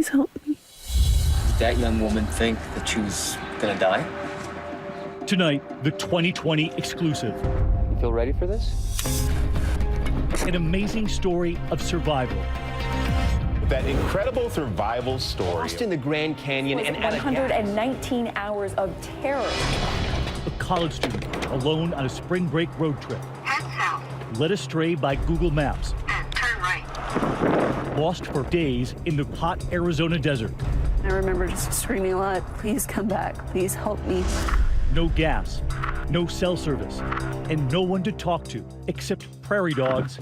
Please help me. Did that young woman think that she was gonna die? Tonight, the 2020 exclusive. You feel ready for this? An amazing story of survival. That incredible survival story. Lost in the Grand Canyon and 119 hours of terror. A college student alone on a spring break road trip. Head south Led astray by Google Maps. and turn right. Lost for days in the hot Arizona desert. I remember just screaming a lot, please come back, please help me. No gas, no cell service, and no one to talk to except prairie dogs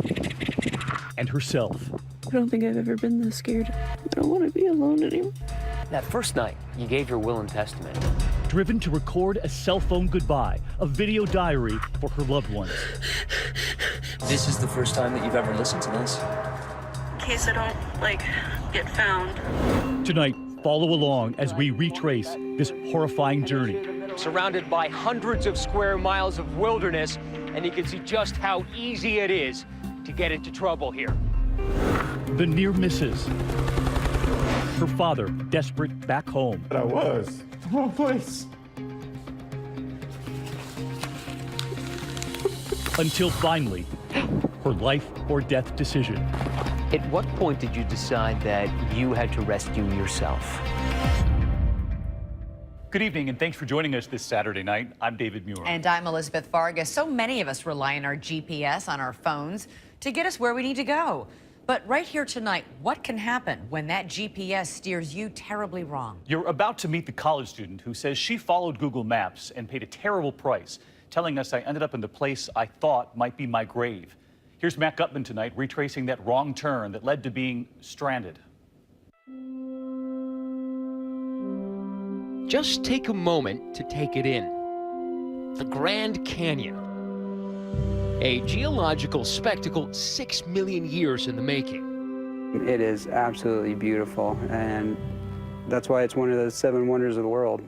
and herself. I don't think I've ever been this scared. I don't want to be alone anymore. that first night, you gave your will and testament. Driven to record a cell phone goodbye, a video diary for her loved ones. This is the first time that you've ever listened to this? In case I don't, get found. Tonight, follow along as we retrace this horrifying journey. Surrounded by hundreds of square miles of wilderness, and you can see just how easy it is to get into trouble here. The near misses. Her father, desperate, back home. But I was. The wrong place. Until finally, her life or death decision. At what point did you decide that you had to rescue yourself? Good evening, and thanks for joining us this Saturday night. I'm David Muir. And I'm Elizabeth Vargas. So many of us rely on our GPS on our phones to get us where we need to go. But right here tonight, what can happen when that GPS steers you terribly wrong? You're about to meet the college student who says she followed Google Maps and paid a terrible price, telling us I ended up in the place I thought might be my grave. Here's Matt Gutman tonight, retracing that wrong turn that led to being stranded. Just take a moment to take it in. The Grand Canyon. A geological spectacle 6 million years in the making. It is absolutely beautiful, and that's why it's one of the 7 wonders of the world.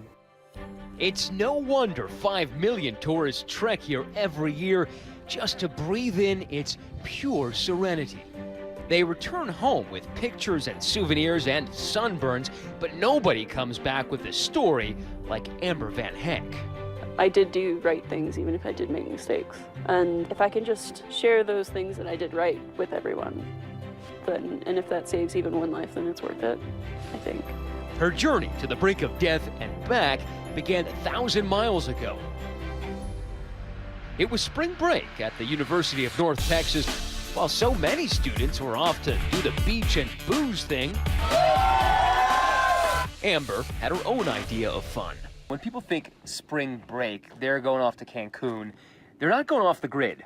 It's no wonder 5 million tourists trek here every year just to breathe in its pure serenity. They return home with pictures and souvenirs and sunburns, but nobody comes back with a story like Amber VanHecke. I did do right things, even if I did make mistakes. And if I can just share those things that I did right with everyone, then, and if that saves even one life, then it's worth it, I think. Her journey to the brink of death and back began 1,000 miles ago. It was spring break at the University of North Texas. While so many students were off to do the beach and booze thing, Amber had her own idea of fun. When people think spring break, they're going off to Cancun. They're not going off the grid.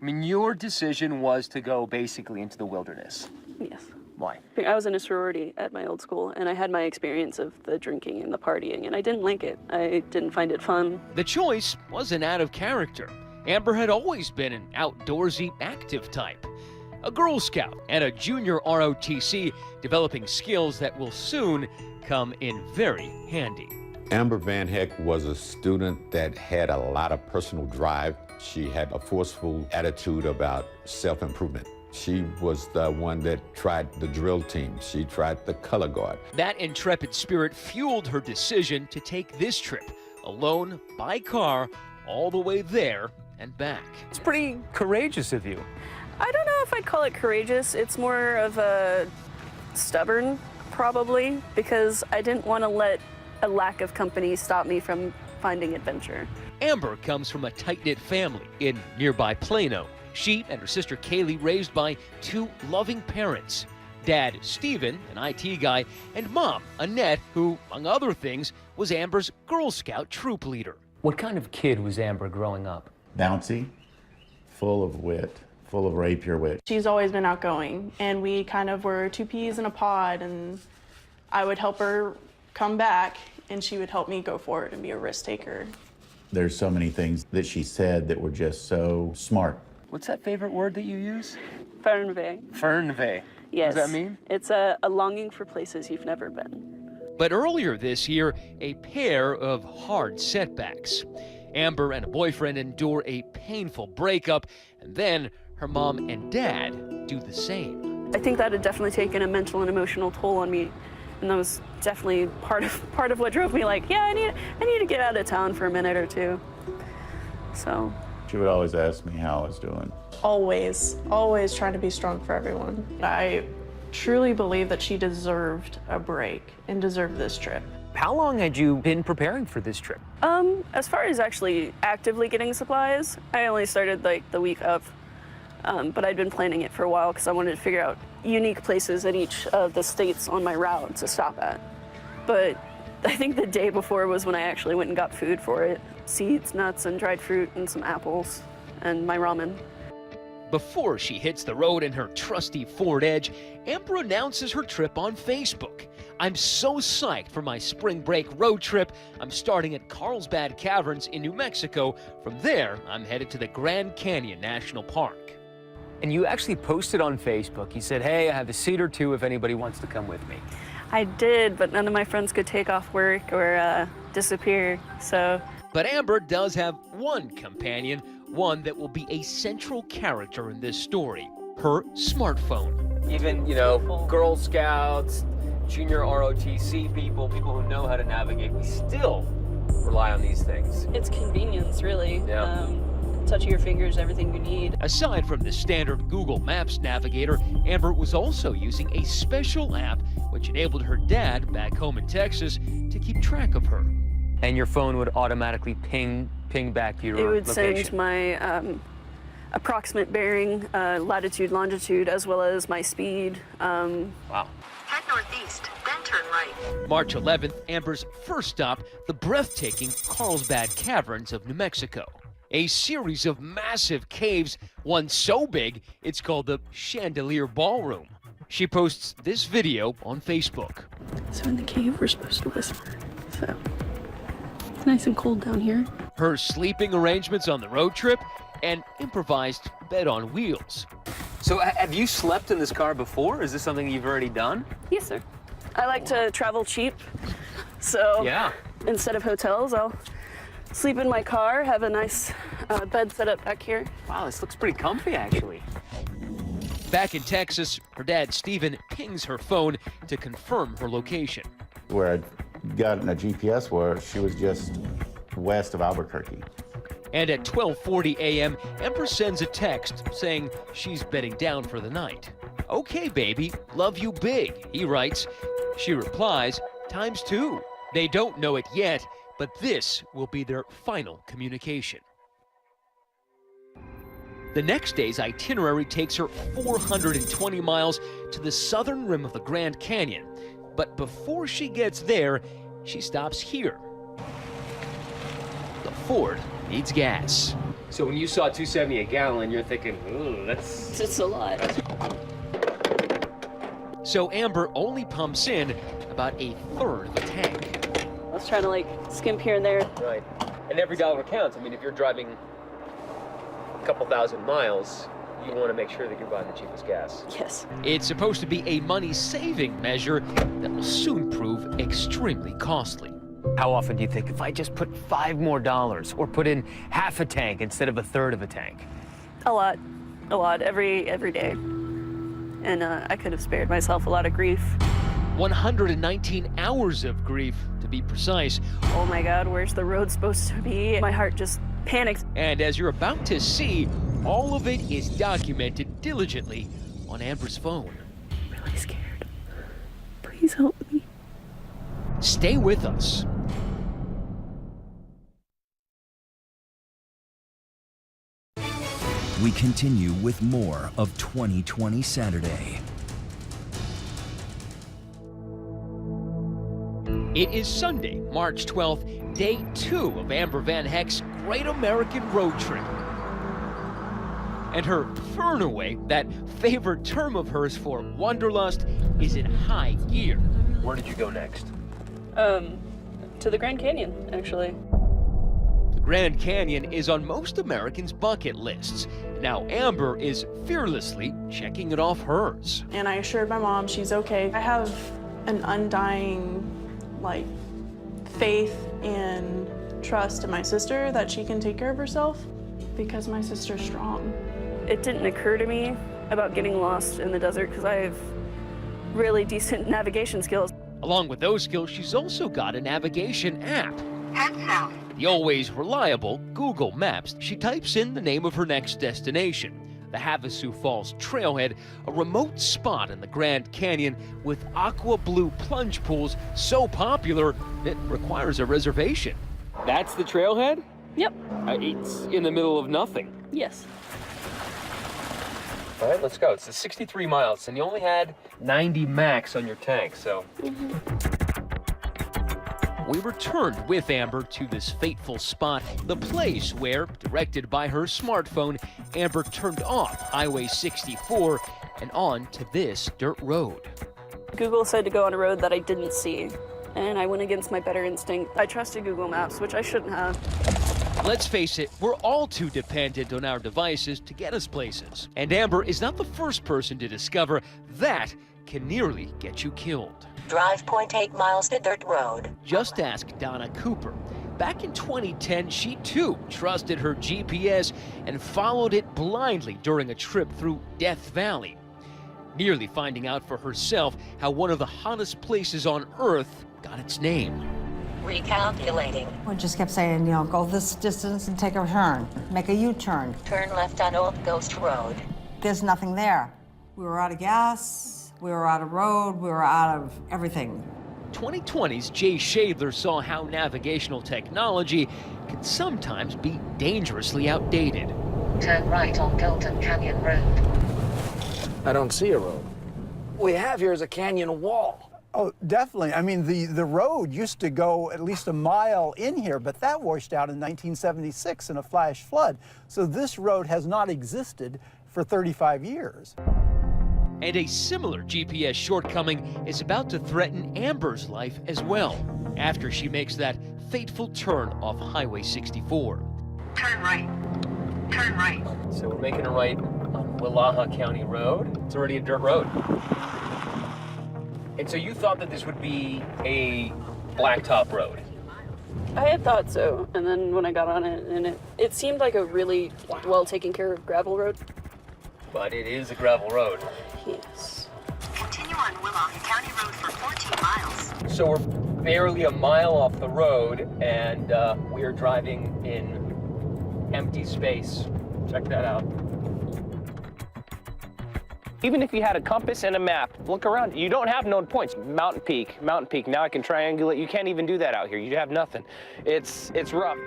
I mean, your decision was to go basically into the wilderness. Yes. Why? I was in a sorority at my old school, and I had my experience of the drinking and the partying, and I didn't like it. I didn't find it fun. The choice wasn't out of character. Amber had always been an outdoorsy, active type. A Girl Scout and a junior ROTC, developing skills that will soon come in very handy. Amber VanHecke was a student that had a lot of personal drive. She had a forceful attitude about self-improvement. She was the one that tried the drill team. She tried the color guard. That intrepid spirit fueled her decision to take this trip, alone, by car, all the way there and back. It's pretty courageous of you. I don't know if I'd call it courageous. It's more of a stubborn, probably, because I didn't want to let a lack of company stop me from finding adventure. Amber comes from a tight-knit family in nearby Plano. She and her sister Kaylee raised by 2 loving parents. Dad, Steven, an IT guy, and Mom, Annette, who, among other things, was Amber's Girl Scout troop leader. What kind of kid was Amber growing up? Bouncy, full of wit, full of rapier wit. She's always been outgoing, and we kind of were 2 peas in a pod, and I would help her come back, and she would help me go forward and be a risk taker. There's so many things that she said that were just so smart. What's that favorite word that you use? Fernweh. Fernweh. Yes. What does that mean? It's a longing for places you've never been. But earlier this year, a pair of hard setbacks. Amber and a boyfriend endure a painful breakup, and then her mom and dad do the same. I think that had definitely taken a mental and emotional toll on me, And that was definitely part of what drove me like, yeah, I need to get out of town for a minute or two. So. She would always ask me how I was doing. Always trying to be strong for everyone. I truly believe that she deserved a break and deserved this trip. How long had you been preparing for this trip? As far as actually actively getting supplies, I only started like the week of. But I'd been planning it for a while because I wanted to figure out unique places in each of the states on my route to stop at. But I think the day before was when I actually went and got food for it. Seeds, nuts, and dried fruit, and some apples, and my ramen. Before she hits the road in her trusty Ford Edge, Amber announces her trip on Facebook. I'm so psyched for my spring break road trip. I'm starting at Carlsbad Caverns in New Mexico. From there, I'm headed to the Grand Canyon National Park. And you actually posted on Facebook. You said, hey, I have a seat or two if anybody wants to come with me. I did, but none of my friends could take off work or disappear, so. But Amber does have one companion, one that will be a central character in this story, her smartphone. Even, you know, Girl Scouts, junior ROTC people who know how to navigate, we still rely on these things. It's convenience, really. Yeah. Touch of your fingers, everything you need. Aside from the standard Google Maps navigator, Amber was also using a special app which enabled her dad back home in Texas to keep track of her. And your phone would automatically ping back your location. It would send my approximate bearing, latitude, longitude, as well as my speed. Wow. Head northeast, then turn right. March 11th, Amber's first stop, the breathtaking Carlsbad Caverns of New Mexico. A series of massive caves, one so big, it's called the Chandelier Ballroom. She posts this video on Facebook. So in the cave, we're supposed to whisper. So it's nice and cold down here. Her sleeping arrangements on the road trip, an improvised bed on wheels. So have you slept in this car before? Is this something you've already done? Yes, sir. I like to travel cheap. So yeah. Instead of hotels, I'll sleep in my car, have a nice bed set up back here. Wow, this looks pretty comfy, actually. Back in Texas, her dad, Steven, pings her phone to confirm her location. Where I'd gotten a GPS was, she was just west of Albuquerque. And at 12:40 a.m., Ember sends a text saying she's bedding down for the night. Okay, baby, love you big, he writes. She replies, ×2. They don't know it yet, but this will be their final communication. The next day's itinerary takes her 420 miles to the southern rim of the Grand Canyon. But before she gets there, she stops here. The Ford needs gas. So when you saw $2.70 a gallon, you're thinking, ooh, that's It's a lot. So Amber only pumps in about a third of a tank. I was trying to like skimp here and there. right. And every dollar counts. I mean, if you're driving a couple thousand miles, you want to make sure that you're buying the cheapest gas. Yes. It's supposed to be a money-saving measure that will soon prove extremely costly. How often do you think, if I just put $5 more or put in half a tank instead of a third of a tank? A lot, every day. And I could have spared myself a lot of grief. 119 hours of grief, to be precise. Oh my God, where's the road supposed to be? My heart just panicked. And as you're about to see, all of it is documented diligently on Amber's phone. I'm really scared. Please help me. Stay with us. We continue with more of 2020 Saturday. It is Sunday, March 12th, day 2 of Amber VanHecke's Great American Road Trip. And her furnaway, that favorite term of hers for wanderlust, is in high gear. Where did you go next? To the Grand Canyon, actually. The Grand Canyon is on most Americans' bucket lists. Now Amber is fearlessly checking it off hers. And I assured my mom she's okay. I have an undying, faith and trust in my sister that she can take care of herself because my sister's strong. It didn't occur to me about getting lost in the desert because I have really decent navigation skills. Along with those skills, she's also got a navigation app. Head south. The always reliable Google Maps. She types in the name of her next destination, the Havasu Falls Trailhead, a remote spot in the Grand Canyon with aqua blue plunge pools so popular it requires a reservation. That's the trailhead? Yep. It's in the middle of nothing. Yes. All right, let's go. It's 63 miles, and you only had 90 max on your tank, so. We returned with Amber to this fateful spot, the place where, directed by her smartphone, Amber turned off Highway 64 and on to this dirt road. Google said to go on a road that I didn't see, and I went against my better instinct. I trusted Google Maps, which I shouldn't have. Let's face it, we're all too dependent on our devices to get us places. And Amber is not the first person to discover that can nearly get you killed. Drive 0.8 miles to dirt road. Just ask Donna Cooper. Back in 2010, she too trusted her GPS and followed it blindly during a trip through Death Valley, nearly finding out for herself how one of the hottest places on Earth got its name. Recalculating. We just kept saying, you know, go this distance and take a turn, make a U-turn. Turn left on Old Ghost Road. There's nothing there. We were out of gas, we were out of road, we were out of everything. 2020's Jay Shadler saw how navigational technology can sometimes be dangerously outdated. Turn right on Golden Canyon Road. I don't see a road. What we have here is a canyon wall. Oh, definitely. I mean, the road used to go at least a mile in here, but that washed out in 1976 in a flash flood. So this road has not existed for 35 years. And a similar GPS shortcoming is about to threaten Amber's life as well, after she makes that fateful turn off Highway 64. Turn right. Turn right. So we're making a right on Willaha County Road. It's already a dirt road. And so you thought that this would be a blacktop road? I had thought so, and then when I got on it, and it seemed like a really well taken care of gravel road. But it is a gravel road. Yes. Continue on Willaha County Road for 14 miles. So we're barely a mile off the road, and we are driving in empty space. Check that out. Even if you had a compass and a map, look around. You don't have known points. Mountain Peak, Mountain Peak. Now I can triangulate. You can't even do that out here. You have nothing. It's rough.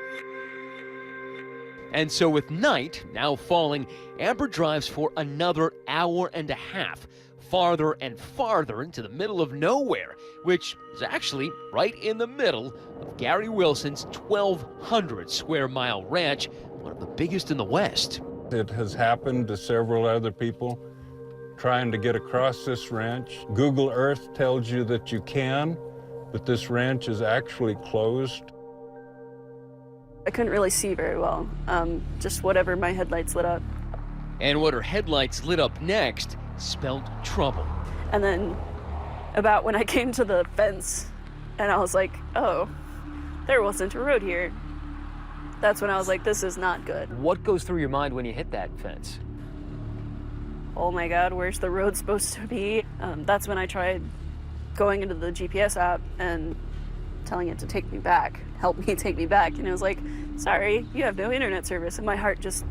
And so with night now falling, Amber drives for another hour and a half, farther and farther into the middle of nowhere, which is actually right in the middle of Gary Wilson's 1,200 square mile ranch, one of the biggest in the West. It has happened to several other people trying to get across this ranch. Google Earth tells you that you can, but this ranch is actually closed. I couldn't really see very well, just whatever my headlights lit up. And what her headlights lit up next spelled trouble. And then about when I came to the fence and I was like, oh, there wasn't a road here. That's when I was like, this is not good. What goes through your mind when you hit that fence? Oh my God, where's the road supposed to be? That's when I tried going into the GPS app and telling it to take me back, help me take me back. And it was like, sorry, you have no internet service. And my heart just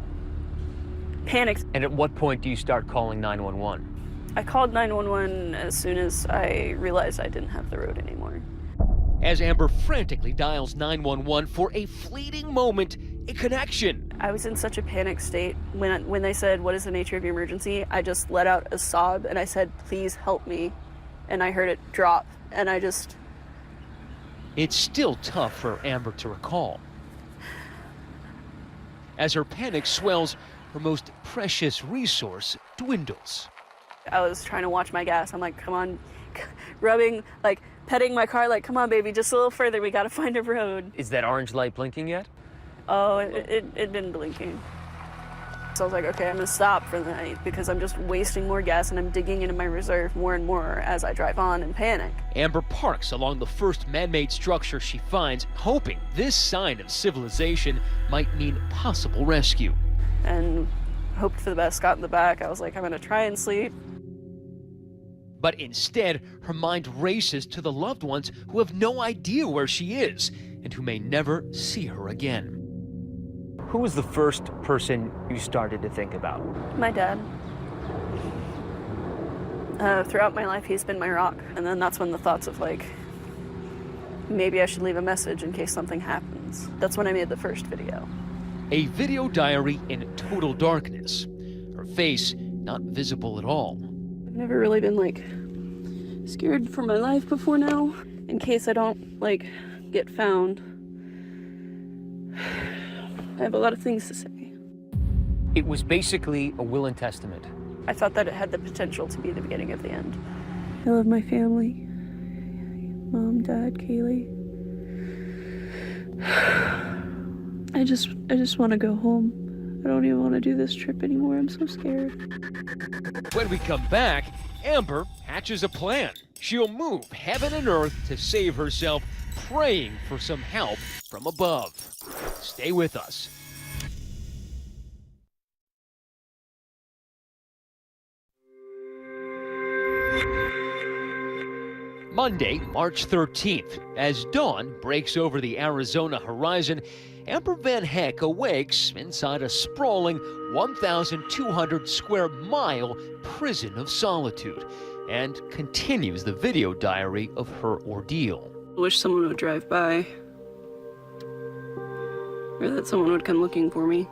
panicked. And at what point do you start calling 911? I called 911 as soon as I realized I didn't have the road anymore. As Amber frantically dials 911 for a fleeting moment, a connection. I was in such a panic state. When they said, what is the nature of your emergency? I just let out a sob and I said, please help me. And I heard it drop and I just... It's still tough for Amber to recall. As her panic swells, her most precious resource dwindles. I was trying to watch my gas. I'm like, come on, rubbing, like petting my car, like, come on, baby, just a little further. We got to find a road. Is that orange light blinking yet? Oh, it didn't blinking. So I was like, okay, I'm gonna stop for the night because I'm just wasting more gas and I'm digging into my reserve more and more as I drive on and panic. Amber parks along the first man-made structure she finds, hoping this sign of civilization might mean possible rescue. And hoped for the best, got in the back. I was like, I'm gonna try and sleep. But instead, her mind races to the loved ones who have no idea where she is and who may never see her again. Who was the first person you started to think about? My dad. Throughout my life, he's been my rock. And then that's when the thoughts of like, maybe I should leave a message in case something happens. That's when I made the first video. A video diary in total darkness. Her face not visible at all. I've never really been like scared for my life before now. In case I don't like get found. I have a lot of things to say. It was basically a will and testament. I thought that it had the potential to be the beginning of the end. I love my family. Mom, Dad, Kaylee. I just want to go home. I don't even want to do this trip anymore. I'm so scared. When we come back, Amber hatches a plan. She'll move heaven and earth to save herself, praying for some help from above. Stay with us. Monday, March 13th, as dawn breaks over the Arizona horizon, Amber VanHecke awakes inside a sprawling 1,200 square mile prison of solitude and continues the video diary of her ordeal. I wish someone would drive by, or that someone would come looking for me.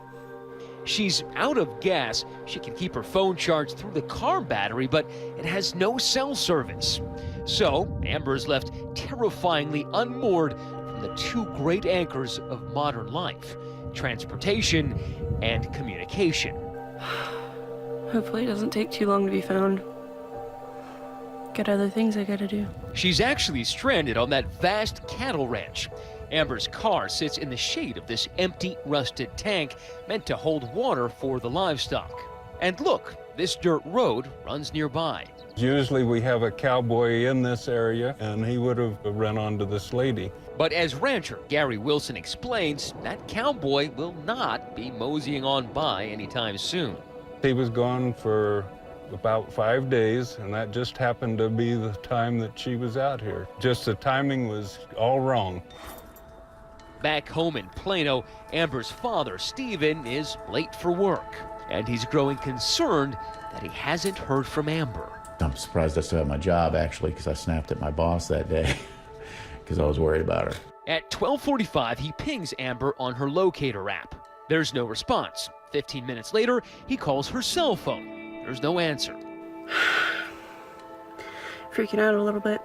She's out of gas. She can keep her phone charged through the car battery, but it has no cell service. So Amber is left terrifyingly unmoored from the two great anchors of modern life, transportation and communication. Hopefully it doesn't take too long to be found. Got other things I gotta do. She's actually stranded on that vast cattle ranch. Amber's car sits in the shade of this empty, rusted tank meant to hold water for the livestock. And look, this dirt road runs nearby. Usually we have a cowboy in this area, and he would have run onto this lady. But as rancher Gary Wilson explains, that cowboy will not be moseying on by anytime soon. He was gone for about 5 days, and that just happened to be the time that she was out here. Just the timing was all wrong. Back home in Plano, Amber's father, Stephen, is late for work, and he's growing concerned that he hasn't heard from Amber. I'm surprised I still have my job, actually, because I snapped at my boss that day because I was worried about her. At 12:45, he pings Amber on her locator app. There's no response. 15 minutes later, he calls her cell phone. There's no answer. Freaking out a little bit.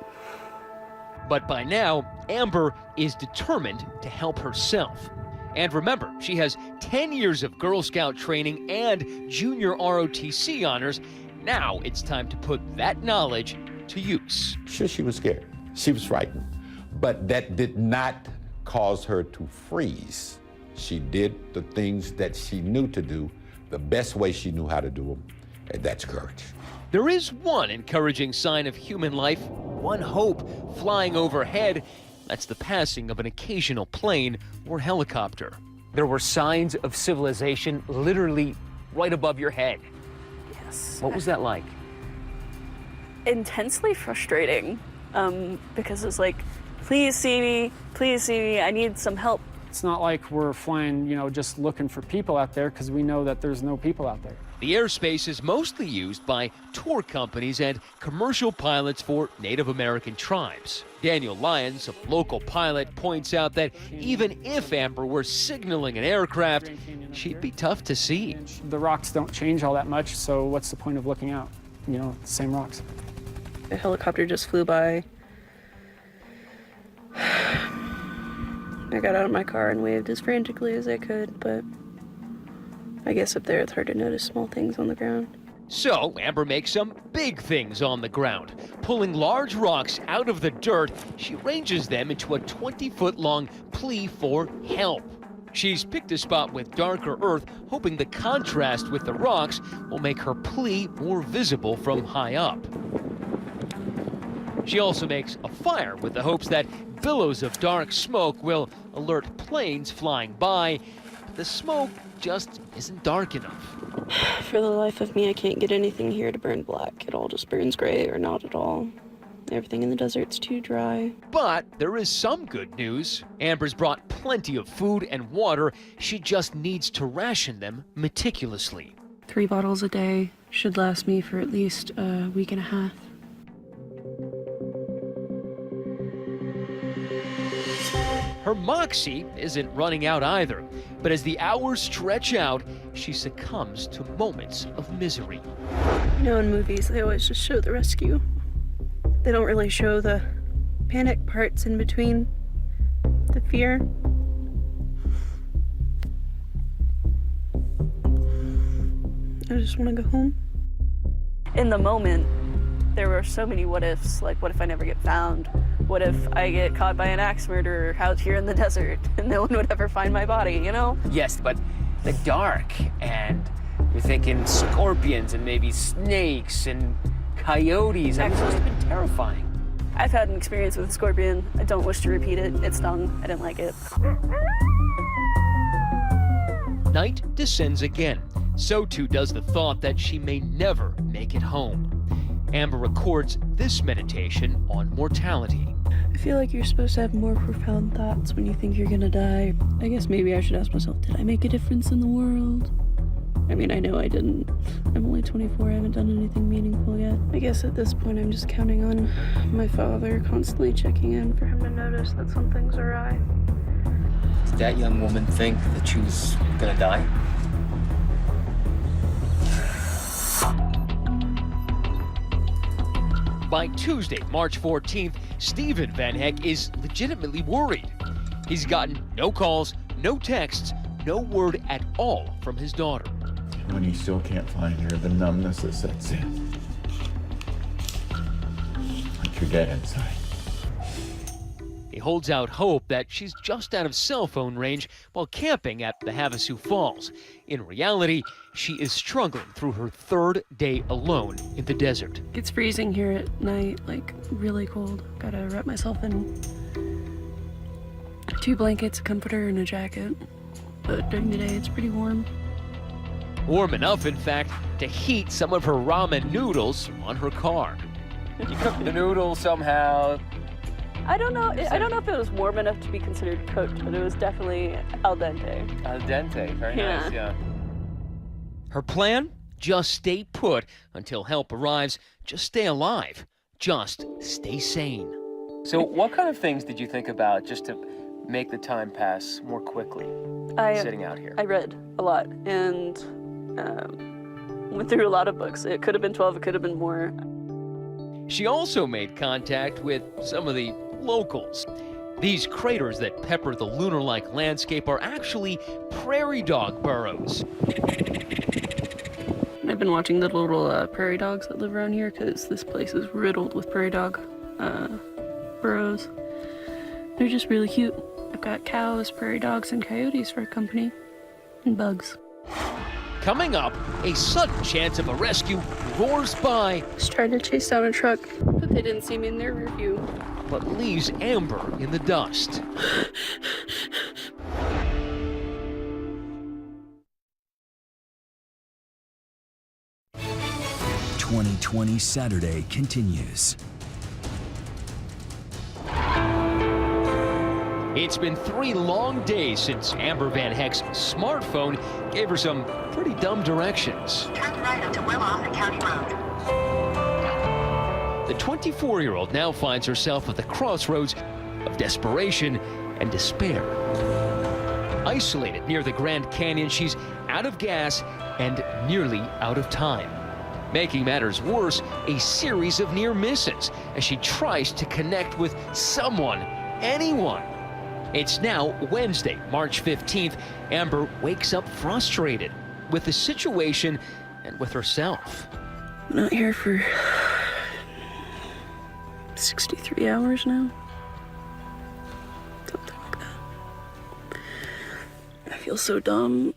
But by now, Amber is determined to help herself. And remember, she has 10 years of Girl Scout training and junior ROTC honors. Now it's time to put that knowledge to use. Sure, she was scared. She was frightened. But that did not cause her to freeze. She did the things that she knew to do the best way she knew how to do them, and that's courage. There is one encouraging sign of human life, one hope flying overhead. That's the passing of an occasional plane or helicopter. There were signs of civilization literally right above your head. Yes. What was that like? Intensely frustrating, because it's like, please see me, I need some help. It's not like we're flying, just looking for people out there, because we know that there's no people out there. The airspace is mostly used by tour companies and commercial pilots for Native American tribes. Daniel Lyons, a local pilot, points out that even if Amber were signaling an aircraft, she'd be tough to see. The rocks don't change all that much, so what's the point of looking out? The same rocks. A helicopter just flew by. I got out of my car and waved as frantically as I could, but I guess up there it's hard to notice small things on the ground. So Amber makes some big things on the ground. Pulling large rocks out of the dirt, she ranges them into a 20-foot-long plea for help. She's picked a spot with darker earth, hoping the contrast with the rocks will make her plea more visible from high up. She also makes a fire with the hopes that billows of dark smoke will alert planes flying by. But the smoke just isn't dark enough. For the life of me, I can't get anything here to burn black. It all just burns gray or not at all. Everything in the desert's too dry. But there is some good news. Amber's brought plenty of food and water. She just needs to ration them meticulously. 3 bottles a day should last me for at least a week and a half. Her moxie isn't running out either, but as the hours stretch out, she succumbs to moments of misery. You know, in movies, they always just show the rescue. They don't really show the panic parts in between, the fear. I just want to go home. In the moment, there were so many what ifs, like what if I never get found? What if I get caught by an axe murderer out here in the desert and no one would ever find my body, you know? Yes, but the dark, and you're thinking scorpions and maybe snakes and coyotes. I mean, it's been terrifying. I've had an experience with a scorpion. I don't wish to repeat it. It stung. I didn't like it. Night descends again. So too does the thought that she may never make it home. Amber records this meditation on mortality. I feel like you're supposed to have more profound thoughts when you think you're gonna die. I guess maybe I should ask myself, did I make a difference in the world? I mean, I know I didn't. I'm only 24, I haven't done anything meaningful yet. I guess at this point I'm just counting on my father constantly checking in for him to notice that something's awry. Did that young woman think that she was gonna die? By Tuesday, March 14th, Stephen VanHecke is legitimately worried. He's gotten no calls, no texts, no word at all from his daughter. When you still can't find her, the numbness that sets in. Like you're dead inside. He holds out hope that she's just out of cell phone range while camping at the Havasu Falls. In reality, she is struggling through her 3rd day alone in the desert. It's freezing here at night, like really cold. Gotta wrap myself in 2 blankets, a comforter, and a jacket. But during the day, it's pretty warm. Warm enough, in fact, to heat some of her ramen noodles on her car. You cooked the noodles somehow. I don't know if it was warm enough to be considered cooked, but it was definitely al dente. Al dente, very nice, yeah. Her plan? Just stay put until help arrives. Just stay alive. Just stay sane. So what kind of things did you think about just to make the time pass more quickly sitting out here? I read a lot and went through a lot of books. It could have been 12, it could have been more. She also made contact with some of the locals. These craters that pepper the lunar-like landscape are actually prairie dog burrows. I've been watching the little prairie dogs that live around here because this place is riddled with prairie dog burrows. They're just really cute. I've got cows, prairie dogs, and coyotes for company, and bugs. Coming up, a sudden chance of a rescue roars by. Just tried to chase down a truck, but they didn't see me in their rear view. But leaves Amber in the dust. 2020 Saturday continues. It's been 3 long days since Amber VanHecke's smartphone gave her some pretty dumb directions. Turn right onto Willow County Road. The 24-year-old now finds herself at the crossroads of desperation and despair. Isolated near the Grand Canyon, she's out of gas and nearly out of time. Making matters worse, a series of near misses as she tries to connect with someone, anyone. It's now Wednesday, March 15th. Amber wakes up frustrated with the situation and with herself. I'm not here for 63 hours now. Something like that. I feel so dumb.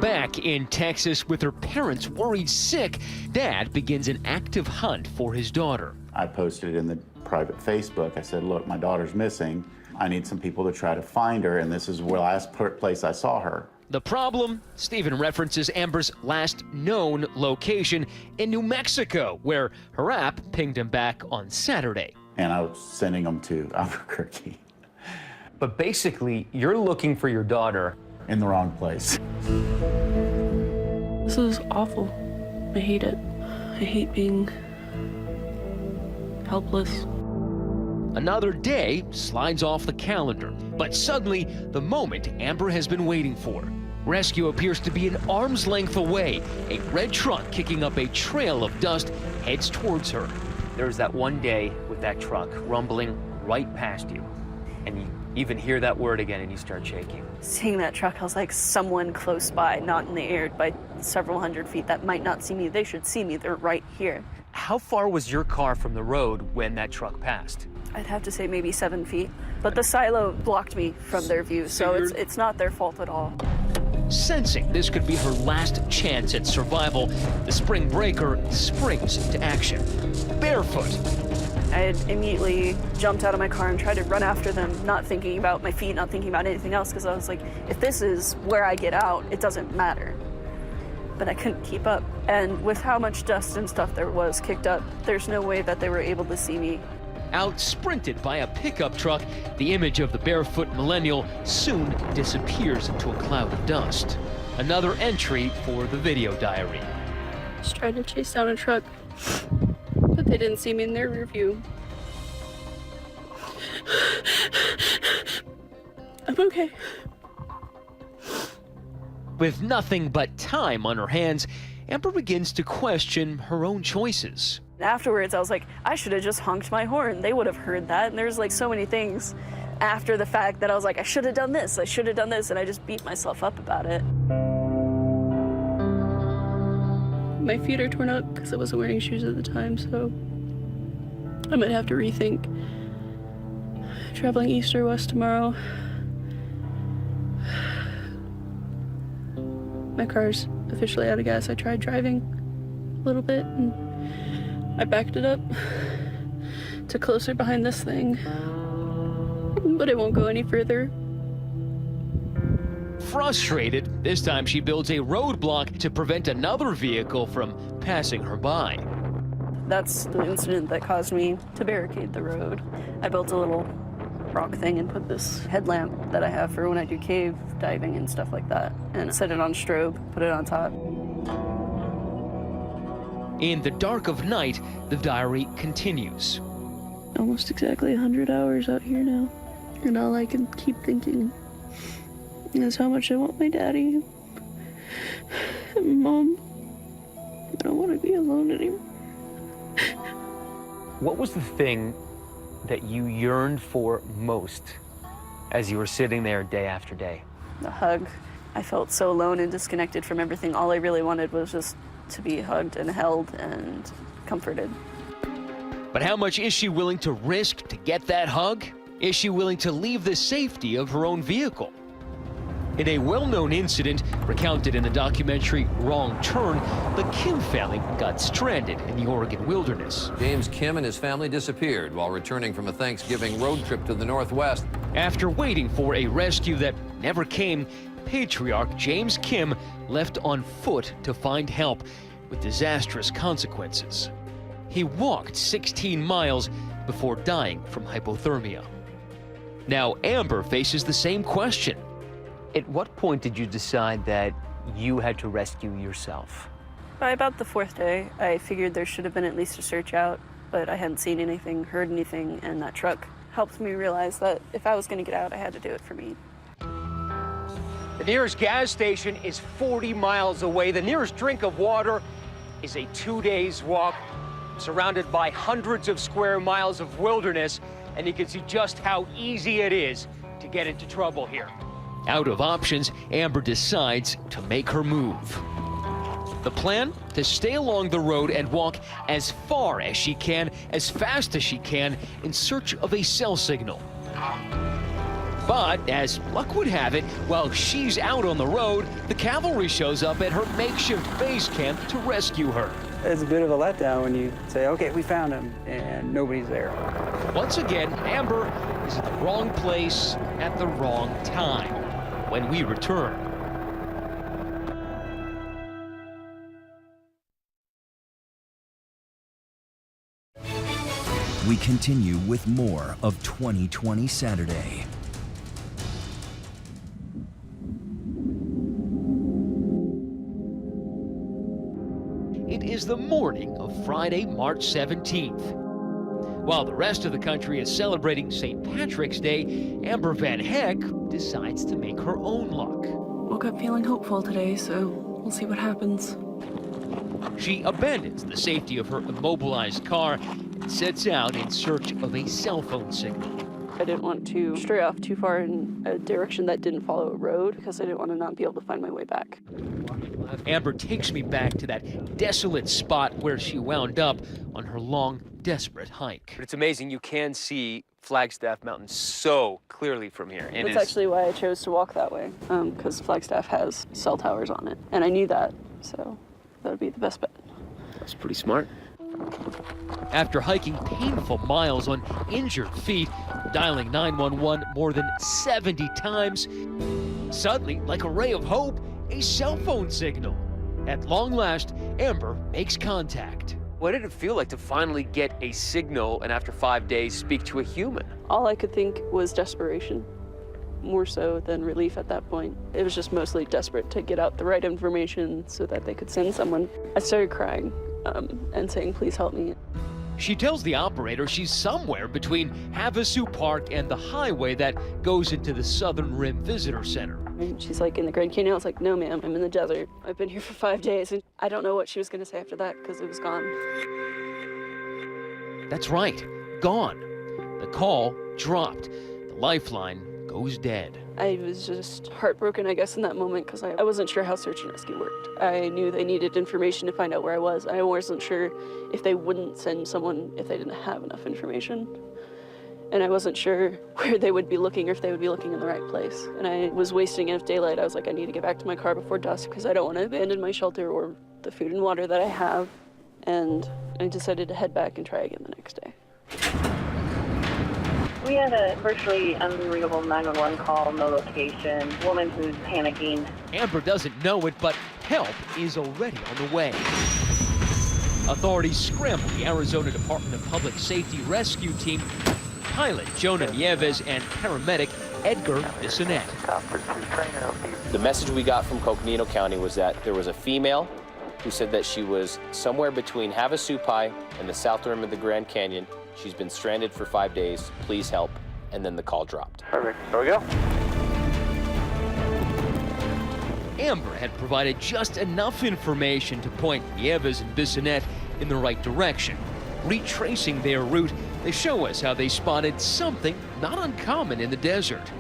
Back in Texas with her parents worried sick, Dad begins an active hunt for his daughter. I posted in the private Facebook. I said, look, my daughter's missing. I need some people to try to find her, and this is the last place I saw her. The problem? Stephen references Amber's last known location in New Mexico, where her app pinged him back on Saturday. And I was sending them to Albuquerque. But basically, you're looking for your daughter in the wrong place. This is awful. I hate it. I hate being helpless. Another day slides off the calendar, but suddenly the moment Amber has been waiting for. Rescue appears to be an arm's length away. A red truck kicking up a trail of dust heads towards her. There's that one day with that truck rumbling right past you, and you even hear that word again and you start shaking. Seeing that truck, I was like, someone close by, not in the air, by several hundred feet, that might not see me. They should see me. They're right here. How far was your car from the road when that truck passed? I'd have to say maybe 7 feet. But the silo blocked me from their view, so it's not their fault at all. Sensing this could be her last chance at survival, the spring breaker springs into action. Barefoot. I had immediately jumped out of my car and tried to run after them, not thinking about my feet, not thinking about anything else, because I was like, if this is where I get out, it doesn't matter. But I couldn't keep up. And with how much dust and stuff there was kicked up, there's no way that they were able to see me. Out-sprinted by a pickup truck, the image of the barefoot millennial soon disappears into a cloud of dust. Another entry for the video diary. Just tried to chase down a truck, but they didn't see me in their rear view. I'm okay. With nothing but time on her hands, Amber begins to question her own choices. Afterwards, I was like, I should have just honked my horn. They would have heard that. And there's like so many things after the fact that I was like, I should have done this, I should have done this, and I just beat myself up about it. My feet are torn up because I wasn't wearing shoes at the time, so I might have to rethink traveling east or west tomorrow. My car's officially out of gas. I tried driving a little bit and I backed it up to closer behind this thing, but it won't go any further. Frustrated, this time she builds a roadblock to prevent another vehicle from passing her by. That's the incident that caused me to barricade the road. I built a little rock thing and put this headlamp that I have for when I do cave diving and stuff like that, and set it on strobe, put it on top. In the dark of night, the diary continues. Almost exactly 100 hours out here now, and all I can keep thinking is how much I want my daddy. Mom, I don't want to be alone anymore. What was the thing that you yearned for most as you were sitting there day after day? The hug. I felt so alone and disconnected from everything. All I really wanted was just to be hugged and held and comforted. But how much is she willing to risk to get that hug? Is she willing to leave the safety of her own vehicle? In a well-known incident recounted in the documentary Wrong Turn, the Kim family got stranded in the Oregon wilderness. James Kim and his family disappeared while returning from a Thanksgiving road trip to the Northwest. After waiting for a rescue that never came, patriarch James Kim left on foot to find help with disastrous consequences. He walked 16 miles before dying from hypothermia. Now Amber faces the same question. At what point did you decide that you had to rescue yourself? By about the 4th day, I figured there should have been at least a search out, but I hadn't seen anything, heard anything, and that truck helped me realize that if I was going to get out, I had to do it for me. The nearest gas station is 40 miles away. The nearest drink of water is a 2 days walk, surrounded by hundreds of square miles of wilderness, and you can see just how easy it is to get into trouble here. Out of options, Amber decides to make her move. The plan? To stay along the road and walk as far as she can, as fast as she can, in search of a cell signal. But, as luck would have it, while she's out on the road, the cavalry shows up at her makeshift base camp to rescue her. It's a bit of a letdown when you say, okay, we found him, and nobody's there. Once again, Amber is at the wrong place at the wrong time. When we return. We continue with more of 2020 Saturday. It is the morning of Friday, March 17th. While the rest of the country is celebrating St. Patrick's Day, Amber VanHecke decides to make her own luck. Woke up feeling hopeful today, so we'll see what happens. She abandons the safety of her immobilized car and sets out in search of a cell phone signal. I didn't want to stray off too far in a direction that didn't follow a road because I didn't want to not be able to find my way back. Amber takes me back to that desolate spot where she wound up on her long, desperate hike. But it's amazing, you can see Flagstaff Mountain so clearly from here. That's actually why I chose to walk that way, because Flagstaff has cell towers on it, and I knew that, so that would be the best bet. That's pretty smart. After hiking painful miles on injured feet, dialing 911 more than 70 times, suddenly, like a ray of hope, a cell phone signal. At long last, Amber makes contact. What did it feel like to finally get a signal and after 5 days speak to a human? All I could think was desperation, more so than relief at that point. It was just mostly desperate to get out the right information so that they could send someone. I started crying and saying, please help me. She tells the operator she's somewhere between Havasu Park and the highway that goes into the Southern Rim Visitor Center. And she's like, in the Grand Canyon? I was like, no, ma'am, I'm in the desert. I've been here for 5 days. And I don't know what she was going to say after that because it was gone. That's right, gone. The call dropped. The lifeline goes dead. I was just heartbroken, I guess, in that moment because I wasn't sure how search and rescue worked. I knew they needed information to find out where I was. I wasn't sure if they wouldn't send someone if they didn't have enough information. And I wasn't sure where they would be looking or if they would be looking in the right place. And I was wasting enough daylight. I was like, I need to get back to my car before dusk because I don't want to abandon my shelter or the food and water that I have. And I decided to head back and try again the next day. We had a virtually unreadable 911 call, no location, woman who's panicking. Amber doesn't know it, but help is already on the way. Authorities scramble the Arizona Department of Public Safety rescue team, pilot Jonah Nieves and paramedic Edgar Bissonette. The message we got from Coconino County was that there was a female who said that she was somewhere between Havasupai and the south rim of the Grand Canyon. She's been stranded for 5 days. Please help. And then the call dropped. Perfect. There we go. Amber had provided just enough information to point Nieves and Bissonette in the right direction. Retracing their route, they show us how they spotted something not uncommon in the desert.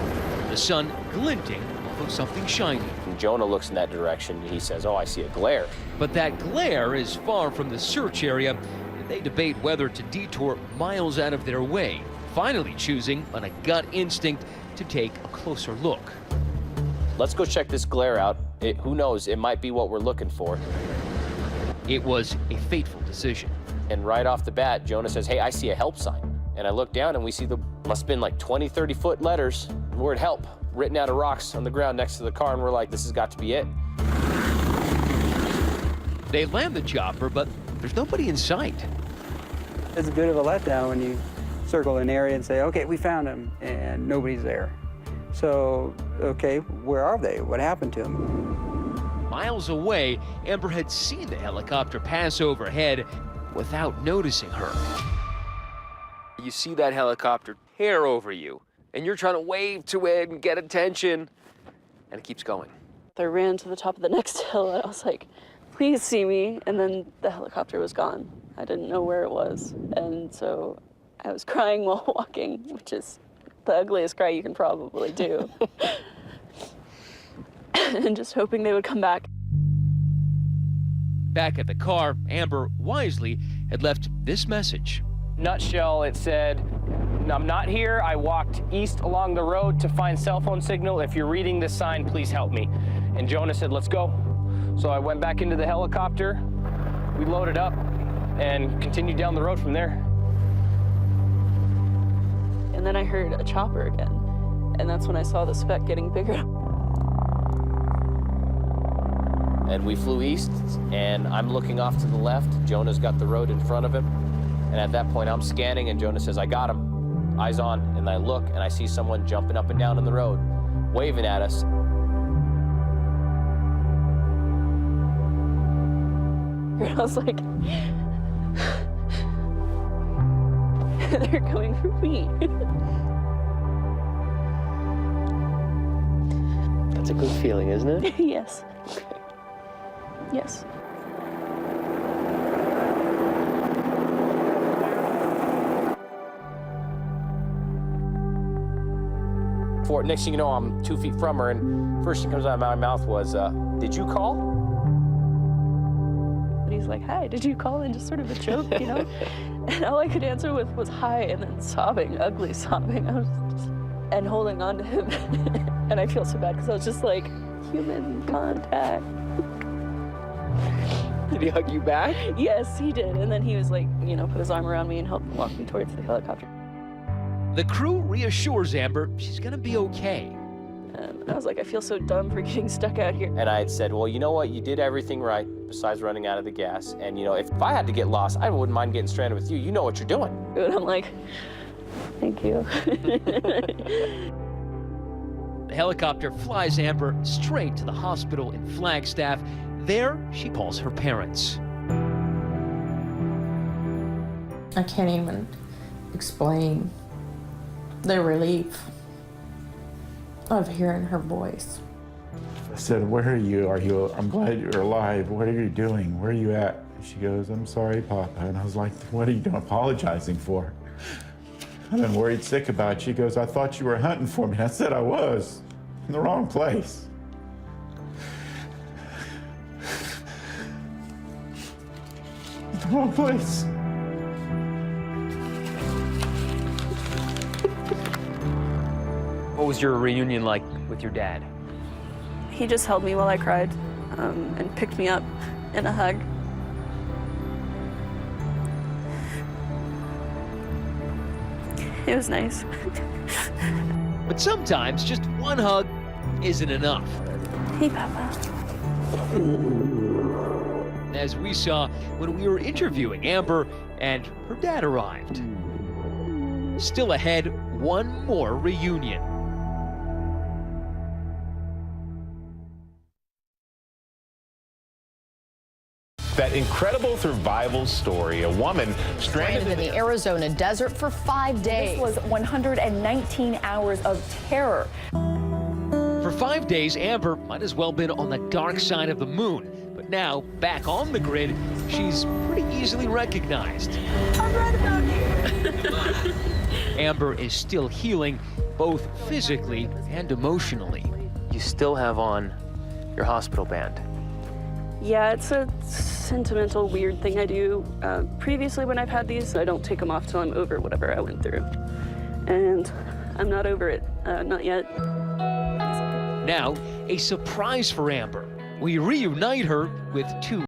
The sun glinting off of something shiny. And Jonah looks in that direction and he says, oh, I see a glare. But that glare is far from the search area. They debate whether to detour miles out of their way, finally choosing on a gut instinct to take a closer look. Let's go check this glare out. Who knows, it might be what we're looking for. It was a fateful decision. And right off the bat, Jonah says, hey, I see a help sign. And I look down and we see must have been like 20, 30-foot letters, the word help, written out of rocks on the ground next to the car, and we're like, this has got to be it. They land the chopper, but there's nobody in sight. It's a bit of a letdown when you circle an area and say, okay, we found him, and nobody's there. So, okay, where are they? What happened to them? Miles away, Amber had seen the helicopter pass overhead without noticing her. You see that helicopter tear over you, and you're trying to wave to it and get attention, and it keeps going. I ran to the top of the next hill, and I was like, please see me. And then the helicopter was gone. I didn't know where it was. And so I was crying while walking, which is the ugliest cry you can probably do. And just hoping they would come back. Back at the car, Amber wisely had left this message. Nutshell, it said, I'm not here. I walked east along the road to find cell phone signal. If you're reading this sign, please help me. And Jonah said, let's go. So I went back into the helicopter. We loaded up and continued down the road from there. And then I heard a chopper again. And that's when I saw the speck getting bigger. And we flew east, and I'm looking off to the left. Jonah's got the road in front of him. And at that point, I'm scanning, and Jonah says, I got him. Eyes on. And I look, and I see someone jumping up and down on the road, waving at us. And I was like, they're coming for me. That's a good feeling, isn't it? Yes. Yes. Next thing you know, I'm 2 feet from her, and first thing comes out of my mouth was, did you call? And he's like, hi, did you call? And just sort of a joke, you know? And all I could answer with was hi, and then sobbing, ugly sobbing. I was just, and holding on to him. And I feel so bad because I was just like, human contact. Did he hug you back? Yes, he did. And then he was like, you know, put his arm around me and helped walk me towards the helicopter. The crew reassures Amber she's gonna be okay. And I was like, I feel so dumb for getting stuck out here. And I had said, well, you know what? You did everything right besides running out of the gas. And, you know, if I had to get lost, I wouldn't mind getting stranded with you. You know what you're doing. And I'm like, thank you. The helicopter flies Amber straight to the hospital in Flagstaff. There, she calls her parents. I can't even explain the relief of hearing her voice. I said, where are you? I'm glad you're alive. What are you doing? Where are you at? She goes, I'm sorry, Papa. And I was like, what are you apologizing for? I've been worried sick about you. She goes, I thought you were hunting for me. I said I was. In the wrong place. The wrong place. What was your reunion like with your dad? He just held me while I cried and picked me up in a hug. It was nice. But sometimes just one hug isn't enough. Hey, Papa. As we saw when we were interviewing Amber and her dad arrived. Still ahead, one more reunion. That incredible survival story, a woman stranded in the Arizona desert for 5 days. This was 119 hours of terror. For 5 days, Amber might as well been on the dark side of the moon. But now, back on the grid, she's pretty easily recognized. I'm right about here. Amber is still healing, both physically and emotionally. You still have on your hospital band. Yeah, it's a sentimental, weird thing I do. Previously, when I've had these, I don't take them off till I'm over whatever I went through. And I'm not over it, not yet. Now, a surprise for Amber. We reunite her with two